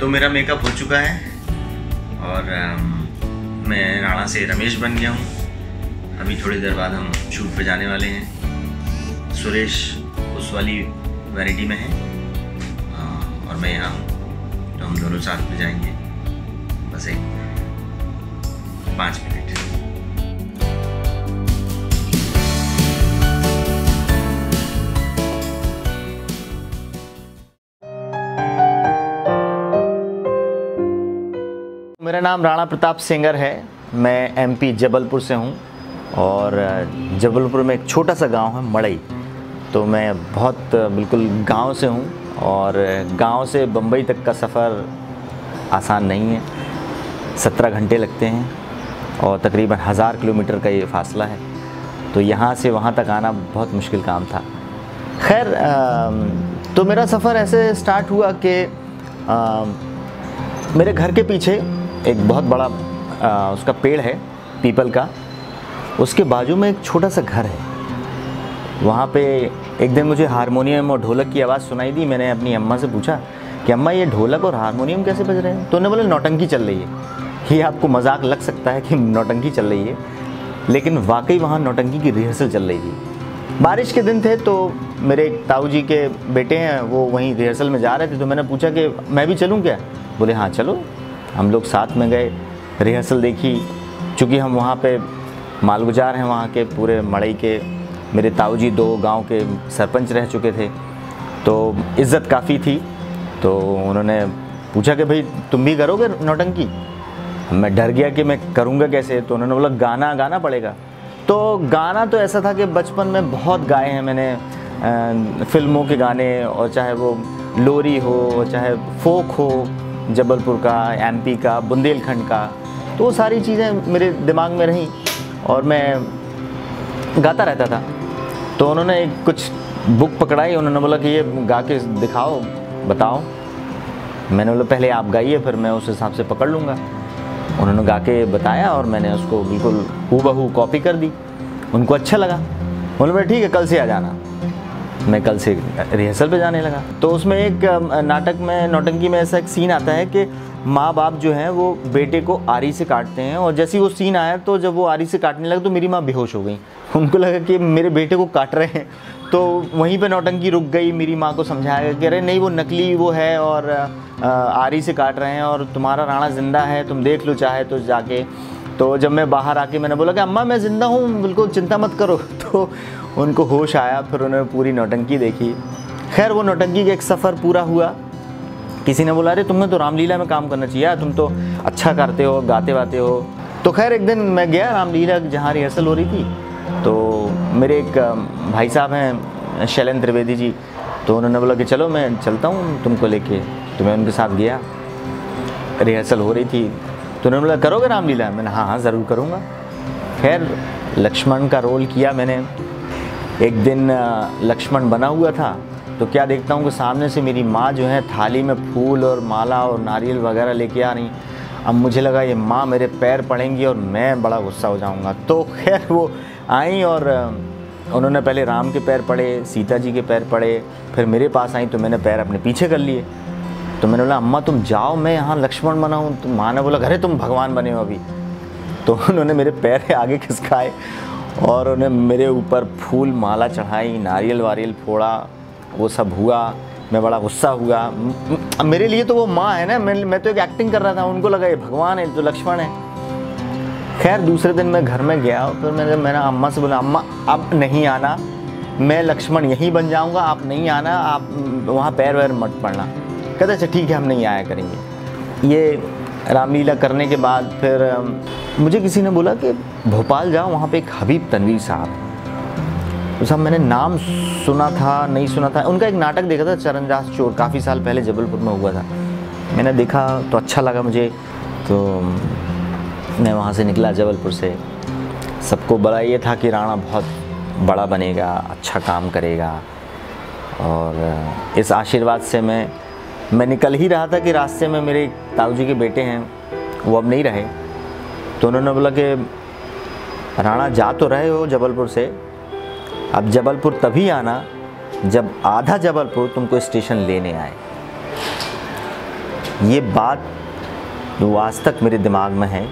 तो मेरा मेकअप हो चुका है और मैं राणा से रमेश बन गया हूँ। अभी थोड़ी देर बाद हम शूट पे जाने वाले हैं। सुरेश उस वाली वैरायटी में है और मैं यहाँ हूँ, तो हम दोनों साथ में जाएंगे। बस एक 5 मिनट। मेरा नाम राणा प्रताप सेंगर है। मैं एमपी जबलपुर से हूँ और जबलपुर में एक छोटा सा गांव है मड़ई। तो मैं बहुत बिल्कुल गांव से हूँ और गांव से बम्बई तक का सफ़र आसान नहीं है। 17 घंटे लगते हैं और तकरीबन 1000 किलोमीटर का ये फासला है। तो यहाँ से वहाँ तक आना बहुत मुश्किल काम था। खैर तो मेरा सफ़र ऐसे स्टार्ट हुआ कि मेरे घर के पीछे एक बहुत बड़ा उसका पेड़ है पीपल का। उसके बाजू में एक छोटा सा घर है। वहाँ पे एक दिन मुझे हारमोनियम और ढोलक की आवाज़ सुनाई दी। मैंने अपनी अम्मा से पूछा कि अम्मा ये ढोलक और हारमोनियम कैसे बज रहे हैं? तो उन्होंने बोला नौटंकी चल रही है। ये आपको मजाक लग सकता है कि नौटंकी चल रही है, लेकिन वाकई वहाँ नौटंकी की रिहर्सल चल रही थी। बारिश के दिन थे तो मेरे ताऊ जी के बेटे हैं, वो वहीं रिहर्सल में जा रहे थे। तो मैंने पूछा कि मैं भी चलूँ क्या? बोले हाँ चलो। हम लोग साथ में गए, रिहर्सल देखी। चूँकि हम वहाँ पे मालगुजार हैं वहाँ के पूरे मड़ई के। मेरे ताऊ जी 2 गांव के सरपंच रह चुके थे, तो इज़्ज़त काफ़ी थी। तो उन्होंने पूछा कि भाई तुम भी करोगे नौटंकी? मैं डर गया कि मैं करूँगा कैसे। तो उन्होंने बोला गाना गाना पड़ेगा। तो गाना तो ऐसा था कि बचपन में बहुत गाए हैं मैंने, फिल्मों के गाने, और चाहे वो लोरी हो, चाहे फोक हो जबलपुर का, एमपी का, बुंदेलखंड का। तो वो सारी चीज़ें मेरे दिमाग में रहीं और मैं गाता रहता था। तो उन्होंने एक कुछ बुक पकड़ाई। उन्होंने बोला कि ये गा के दिखाओ, बताओ। मैंने बोला पहले आप गाइए, फिर मैं उस हिसाब से पकड़ लूँगा। उन्होंने गा के बताया और मैंने उसको बिल्कुल हूबहू कॉपी कर दी। उनको अच्छा लगा। उन्होंने ठीक है कल से आ जाना। मैं कल से रिहर्सल पे जाने लगा। तो उसमें एक नाटक में, नौटंकी में ऐसा एक सीन आता है कि माँ बाप जो हैं वो बेटे को आरी से काटते हैं, और जैसे ही वो सीन आया तो जब वो आरी से काटने लगा तो मेरी माँ बेहोश हो गई। उनको लगा कि मेरे बेटे को काट रहे हैं। तो वहीं पे नौटंकी रुक गई। मेरी माँ को समझाया कि अरे नहीं, वो नकली वो है और आरी से काट रहे हैं और तुम्हारा राणा ज़िंदा है, तुम देख लो चाहे तो जाके। तो जब मैं बाहर आके मैंने बोला कि अम्मा मैं ज़िंदा हूँ, बिल्कुल चिंता मत करो। तो उनको होश आया, फिर उन्होंने पूरी नौटंकी देखी। खैर वो नौटंकी का एक सफ़र पूरा हुआ। किसी ने बोला अरे तुम्हें तो रामलीला में काम करना चाहिए, तुम तो अच्छा करते हो, गाते वाते हो। तो खैर एक दिन मैं गया रामलीला जहाँ रिहर्सल हो रही थी। तो मेरे एक भाई साहब हैं शैलेंद्र त्रिवेदी जी, तो उन्होंने बोला कि चलो मैं चलता हूँ तुमको लेके। तो मैं उनके साथ गया, रिहर्सल हो रही थी। तो उन्होंने बोला करोगे रामलीला? मैंने हाँ ज़रूर करूँगा। खैर लक्ष्मण का रोल किया मैंने। एक दिन लक्ष्मण बना हुआ था, तो क्या देखता हूँ कि सामने से मेरी माँ जो है थाली में फूल और माला और नारियल वगैरह लेके आ रही। अब मुझे लगा ये माँ मेरे पैर पड़ेंगी और मैं बड़ा गुस्सा हो जाऊँगा। तो खैर वो आई और उन्होंने पहले राम के पैर पड़े, सीता जी के पैर पड़े, फिर मेरे पास आई तो मैंने पैर अपने पीछे कर लिए। तो मैंने बोला अम्मा तुम जाओ, मैं यहाँ लक्ष्मण बना हूँ। तो माँ ने बोला अरे तुम भगवान बने हो अभी। तो उन्होंने मेरे पैर आगे खिसकाए और उन्हें मेरे ऊपर फूल माला चढ़ाई, नारियल वारियल फोड़ा, वो सब हुआ। मैं बड़ा गुस्सा हुआ। मेरे लिए तो वो माँ है ना, मैं तो एक एक्टिंग कर रहा था। उनको लगा ये भगवान है, तो लक्ष्मण है। खैर दूसरे दिन मैं घर में गया, फिर मैंने अम्मा से बोला अम्मा अब नहीं आना, मैं लक्ष्मण यहीं बन जाऊँगा, आप नहीं आना, आप वहाँ पैर वैर मत पड़ना। कहते अच्छा ठीक है हम नहीं आया करेंगे। ये रामलीला करने के बाद फिर मुझे किसी ने बोला कि भोपाल जाओ, वहाँ पे एक हबीब तनवीर साहब। तो साहब मैंने नाम सुना था नहीं सुना था, उनका एक नाटक देखा था चरणदास चोर, काफ़ी साल पहले जबलपुर में हुआ था। मैंने देखा तो अच्छा लगा मुझे। तो मैं वहाँ से निकला जबलपुर से। सबको बड़ा ये था कि राणा बहुत बड़ा बनेगा, अच्छा काम करेगा, और इस आशीर्वाद से मैं निकल ही रहा था कि रास्ते में मेरे ताऊ जी के बेटे हैं, वो अब नहीं रहे। तो उन्होंने बोला कि राणा जा तो रहे हो जबलपुर से, अब जबलपुर तभी आना जब आधा जबलपुर तुमको स्टेशन लेने आए। ये बात जो आज तक मेरे दिमाग में है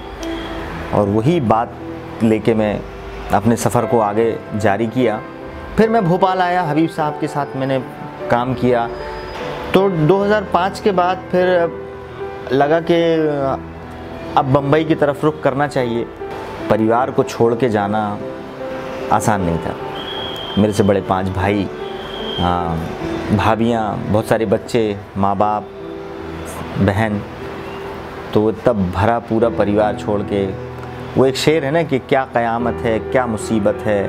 और वही बात लेके मैं अपने सफ़र को आगे जारी किया। फिर मैं भोपाल आया, हबीब साहब के साथ मैंने काम किया। तो 2005 के बाद फिर लगा कि अब बम्बई की तरफ रुख करना चाहिए। परिवार को छोड़ के जाना आसान नहीं था। मेरे से बड़े 5 भाई, भाभियाँ, बहुत सारे बच्चे, माँ बाप, बहन, तो तब भरा पूरा परिवार छोड़ के, वो एक शेर है ना कि क्या क़यामत है, क्या मुसीबत है,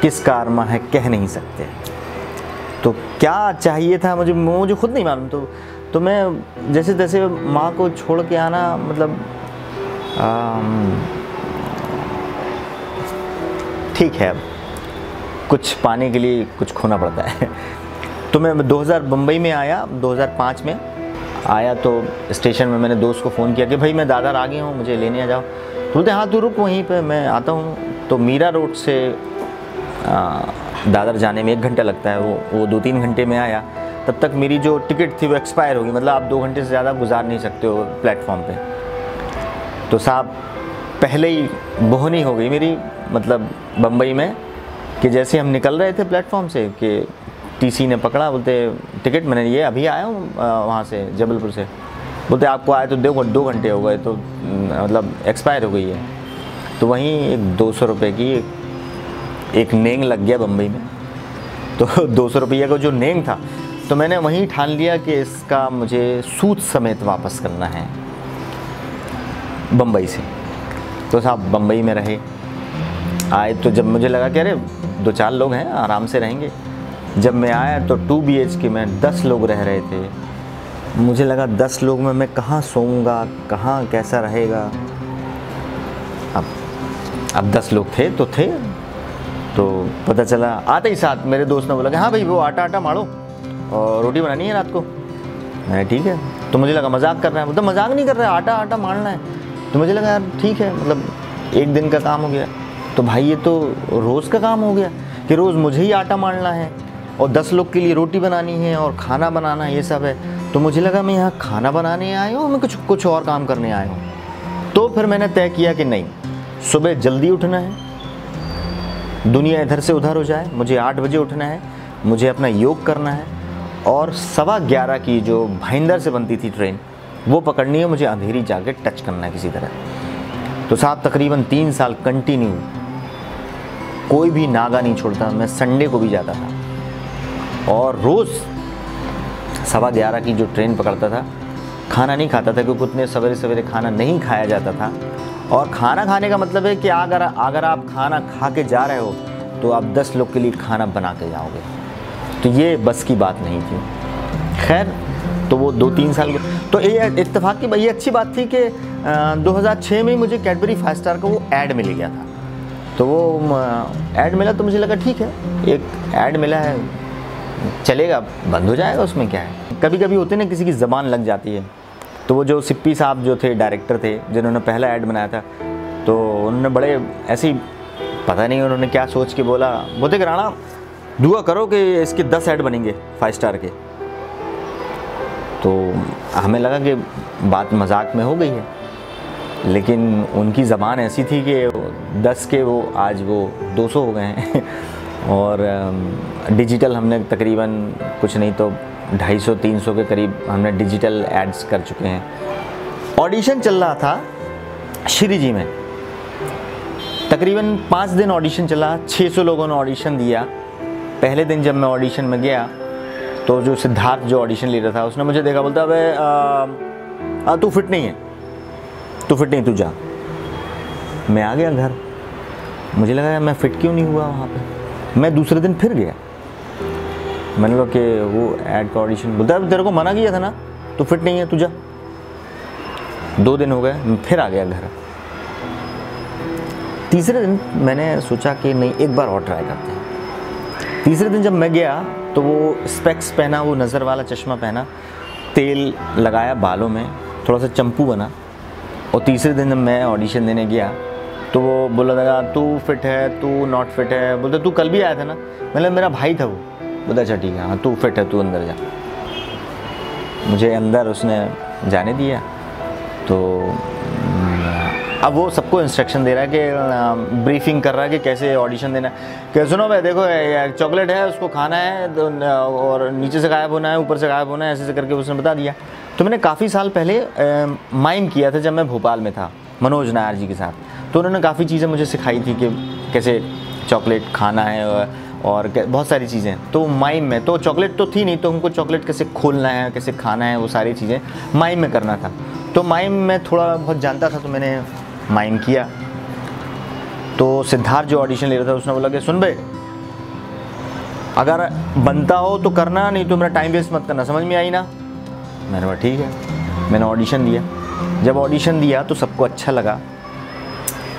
किस का अरमा है, कह नहीं सकते। तो क्या चाहिए था मुझे खुद नहीं मालूम। तो मैं जैसे तैसे माँ को छोड़ के आना, मतलब ठीक है, अब कुछ पाने के लिए कुछ खोना पड़ता है। तो मैं 2000 बम्बई में आया, 2005 में आया। तो स्टेशन में मैंने दोस्त को फ़ोन किया कि भाई मैं दादर आ गया हूँ, मुझे लेने आ जाओ। तो बोलते हाँ तू रुक वहीं पे, मैं आता हूँ। तो मीरा रोड से दादर जाने में 1 घंटा लगता है, वो 2-3 घंटे में आया। तब तक मेरी जो टिकट थी वो एक्सपायर होगी, मतलब आप 2 घंटे से ज़्यादा गुजार नहीं सकते हो प्लेटफॉर्म पे। तो साहब पहले ही बोहनी हो गई मेरी, मतलब बम्बई में, कि जैसे हम निकल रहे थे प्लेटफॉर्म से कि टीसी ने पकड़ा, बोलते टिकट, मैंने ये अभी आया हूँ वहाँ से जबलपुर से, बोलते आपको आए तो 2 घंटे हो गए, तो मतलब एक्सपायर हो गई है। तो वहीं एक 200 रुपये की एक नेंग लग गया बम्बई में। तो 200 रुपये का जो नेंग था, तो मैंने वहीं ठान लिया कि इसका मुझे सूद समेत वापस करना है बम्बई से। तो साहब बम्बई में रहे, आए तो जब मुझे लगा कि अरे 2-4 लोग हैं, आराम से रहेंगे। जब मैं आया तो 2 BHK में 10 लोग रह रहे थे। मुझे लगा 10 लोग में मैं कहाँ सोऊंगा, कहाँ कैसा रहेगा। अब 10 लोग थे तो थे। तो पता चला आते ही साथ मेरे दोस्त ने बोला कि हाँ भाई वो आटा मारो और रोटी बनानी है रात को। मैं ठीक है। तो मुझे लगा मजाक कर रहा है, मतलब मजाक नहीं कर रहा है, आटा मारना है। तो मुझे लगा यार ठीक है, मतलब एक दिन का काम हो गया। तो भाई ये तो रोज़ का काम हो गया कि रोज़ मुझे ही आटा मारना है और 10 लोग के लिए रोटी बनानी है और खाना बनाना, ये सब है। तो मुझे लगा मैं यहाँ खाना बनाने आया हूँ, मैं कुछ और काम करने आया हूँ। तो फिर मैंने तय किया कि नहीं, सुबह जल्दी उठना है, दुनिया इधर से उधर हो जाए, मुझे 8 बजे उठना है, मुझे अपना योग करना है और 11:15 की जो भाईंदर से बनती थी ट्रेन वो पकड़नी है, मुझे अंधेरी जाके टच करना है किसी तरह। तो साहब तकरीबन 3 साल कंटिन्यू कोई भी नागा नहीं छोड़ता, मैं संडे को भी जाता था और रोज़ 11:15 की जो ट्रेन पकड़ता था। खाना नहीं खाता था क्योंकि उतने सवेरे खाना नहीं खाया जाता था। और खाना खाने का मतलब है कि अगर आप खाना खा के जा रहे हो तो आप 10 लोग के लिए खाना बना के जाओगे। तो ये बस की बात नहीं थी। खैर तो वो 2-3 साल के, तो ये इत्तेफाक की ये अच्छी बात थी कि 2006 में मुझे कैडबरी 5 स्टार का वो ऐड मिल गया था। तो वो ऐड मिला तो मुझे लगा ठीक है, एक ऐड मिला है, चलेगा, बंद हो जाएगा, उसमें क्या है। कभी कभी होते ना किसी की ज़बान लग जाती है। तो वो जो सिप्पी साहब जो थे डायरेक्टर थे, जिन्होंने पहला ऐड बनाया था, तो उन्होंने बड़े ऐसे ही पता नहीं उन्होंने क्या सोच के बोलते कि राणा दुआ करो कि इसके 10 ऐड बनेंगे 5 स्टार के। तो हमें लगा कि बात मजाक में हो गई है, लेकिन उनकी ज़बान ऐसी थी कि 10 के वो आज वो 200 हो गए हैं। और डिजिटल हमने तकरीबन कुछ नहीं तो 250-300 के करीब हमने डिजिटल एड्स कर चुके हैं। ऑडिशन चल रहा था श्री जी में, तकरीबन 5 दिन ऑडिशन चला, 600 लोगों ने ऑडिशन दिया। पहले दिन जब मैं ऑडिशन में गया तो जो सिद्धार्थ जो ऑडिशन लीडर था उसने मुझे देखा, बोलता अबे तू फिट नहीं है, तू जा। मैं आ गया घर, मुझे लगा यार मैं फ़िट क्यों नहीं हुआ वहाँ पे। मैं दूसरे दिन फिर गया, मैंने कहा कि वो ऐड का ऑडिशन, बोलता है तेरे को मना किया था ना, तू फिट नहीं है, तू जा। 2 दिन हो गए, मैं फिर आ गया घर। तीसरे दिन मैंने सोचा कि नहीं एक बार और ट्राई करते हैं। तीसरे दिन जब मैं गया तो वो स्पेक्स पहना, वो नज़र वाला चश्मा पहना, तेल लगाया बालों में, थोड़ा सा चंपू बना। और तीसरे दिन जब मैं ऑडिशन देने गया तो वो बोला लगा तू फिट है, तू नॉट फिट है। बोलते तू कल भी आया था ना, मतलब मेरा भाई था वो। बोलता अच्छा ठीक है, हाँ तू फिट है, तू अंदर जा। मुझे अंदर उसने जाने दिया। तो अब वो सबको इंस्ट्रक्शन दे रहा है कि ब्रीफिंग कर रहा है कि कैसे ऑडिशन देना है। कि सुनो भाई देखो चॉकलेट है, उसको खाना है तो और नीचे से गायब होना है, ऊपर से गायब होना है, ऐसे ऐसे करके उसने बता दिया। तो मैंने काफ़ी साल पहले माइम किया था जब मैं भोपाल में था मनोज नायर जी के साथ। तो उन्होंने काफ़ी चीज़ें मुझे सिखाई थी कि कैसे चॉकलेट खाना है और बहुत सारी चीज़ें। तो माइम में तो चॉकलेट तो थी नहीं, तो उनको चॉकलेट कैसे खोलना है, कैसे खाना है, वो सारी चीज़ें माइम में करना था। तो माइम में थोड़ा बहुत जानता था, तो मैंने माइम किया। तो सिद्धार्थ जो ऑडिशन ले रहा था उसने बोला कि सुन बे, अगर बनता हो तो करना, नहीं तो मेरा टाइम वेस्ट मत करना, समझ में आई ना? मैंने बोला ठीक है। मैंने ऑडिशन दिया। जब ऑडिशन दिया तो सबको अच्छा लगा।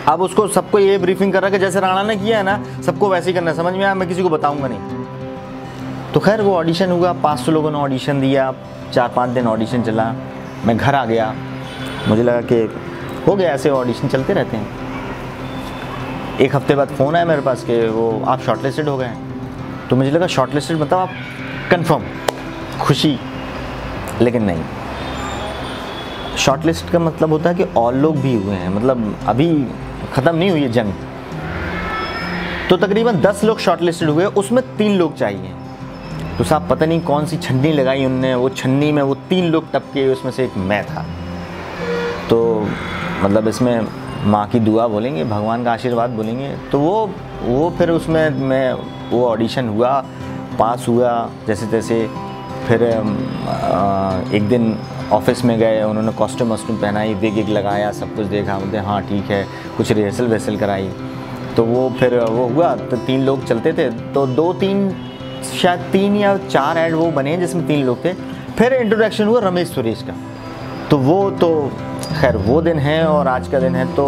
अब उसको सबको ये ब्रीफिंग कर रहा है कि जैसे राणा ने किया है ना, सबको वैसे ही करना, समझ में आया? मैं किसी को बताऊंगा नहीं। तो खैर वो ऑडिशन हुआ, 500 लोगों ने ऑडिशन दिया, 4-5 दिन ऑडिशन चला। मैं घर आ गया, मुझे लगा कि हो गया, ऐसे ऑडिशन चलते रहते हैं। एक हफ्ते बाद फ़ोन आया मेरे पास कि वो आप शॉर्टलिस्टेड हो गए। तो मुझे लगा शॉर्टलिस्टेड मतलब आप कंफर्म, खुशी, लेकिन नहीं। शॉर्टलिस्ट का मतलब होता है कि और लोग भी हुए हैं, मतलब अभी ख़त्म नहीं हुई है जंग। तो तकरीबन 10 लोग शॉर्टलिस्टेड हुए, उसमें 3 लोग चाहिए। तो साहब पता नहीं कौन सी छन्नी लगाई उनने, वो छन्नी में वो 3 लोग टपके, उसमें से एक मैं था। तो मतलब इसमें माँ की दुआ बोलेंगे, भगवान का आशीर्वाद बोलेंगे। तो वो फिर उसमें मैं वो ऑडिशन हुआ, पास हुआ जैसे तैसे। फिर एक दिन ऑफिस में गए, उन्होंने कॉस्ट्यूम पहनाई, विग लगाया, सब कुछ देखा, बोलते हाँ ठीक है, कुछ रिहर्सल कराई। तो वो फिर वो हुआ, तो 3 लोग चलते थे। तो 2-3 शायद 3 या 4 ऐड वो बने जिसमें 3 लोग थे। फिर इंट्रोडक्शन हुआ रमेश सुरेश का। तो वो तो खैर वो दिन है और आज का दिन है, तो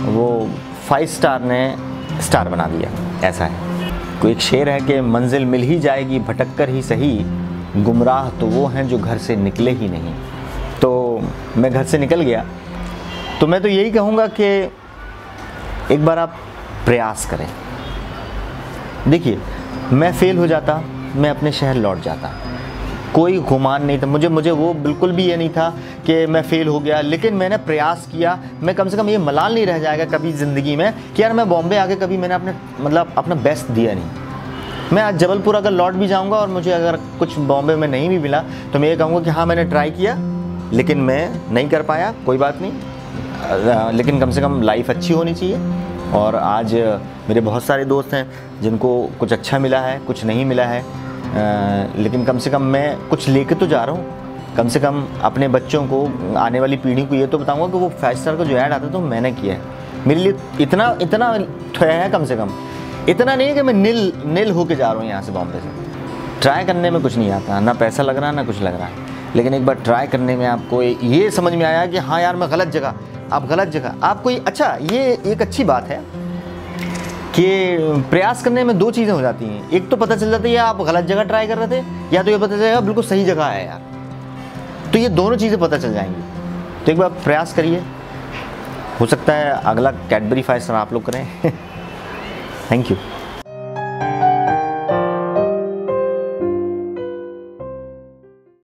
वो 5 स्टार ने स्टार बना दिया, ऐसा है। कोई एक शेर है कि मंजिल मिल ही जाएगी भटक कर ही सही, गुमराह तो वो हैं जो घर से निकले ही नहीं। तो मैं घर से निकल गया। तो मैं तो यही कहूँगा कि एक बार आप प्रयास करें। देखिए, मैं फेल हो जाता, मैं अपने शहर लौट जाता, कोई गुमान नहीं था मुझे वो बिल्कुल भी ये नहीं था कि मैं फ़ेल हो गया। लेकिन मैंने प्रयास किया। मैं कम से कम ये मलाल नहीं रह जाएगा कभी ज़िंदगी में कि यार मैं बॉम्बे आके कभी मैंने अपना बेस्ट दिया नहीं। मैं आज जबलपुर अगर लौट भी जाऊंगा और मुझे अगर कुछ बॉम्बे में नहीं भी मिला तो मैं ये कहूँगा कि हाँ मैंने ट्राई किया, लेकिन मैं नहीं कर पाया, कोई बात नहीं। लेकिन कम से कम लाइफ अच्छी होनी चाहिए। और आज मेरे बहुत सारे दोस्त हैं जिनको कुछ अच्छा मिला है, कुछ नहीं मिला है, लेकिन कम से कम मैं कुछ लेके तो जा रहा हूँ। कम से कम अपने बच्चों को, आने वाली पीढ़ी को ये तो बताऊँगा कि वो 5 स्टार का जो ऐड आता तो मैंने किया है। मेरे लिए इतना है, कम से कम इतना नहीं है कि मैं नील होके जा रहा हूँ यहाँ से बॉम्बे से। ट्राई करने में कुछ नहीं आता, ना पैसा लग रहा ना कुछ लग रहा, लेकिन एक बार ट्राई करने में आपको ये समझ में आया कि हाँ यार मैं गलत जगह, आप गलत जगह, आपको अच्छा, ये एक अच्छी बात है कि प्रयास करने में 2 चीज़ें हो जाती हैं। एक तो पता चल जाती है आप गलत जगह ट्राई कर रहे थे, या तो ये पता चलेगा बिल्कुल सही जगह है यार। तो ये दोनों चीज़ें पता चल जाएंगी। तो एक बार प्रयास करिए, हो सकता है अगला कैडबरी 5 स्टार आप लोग करें। Thank you.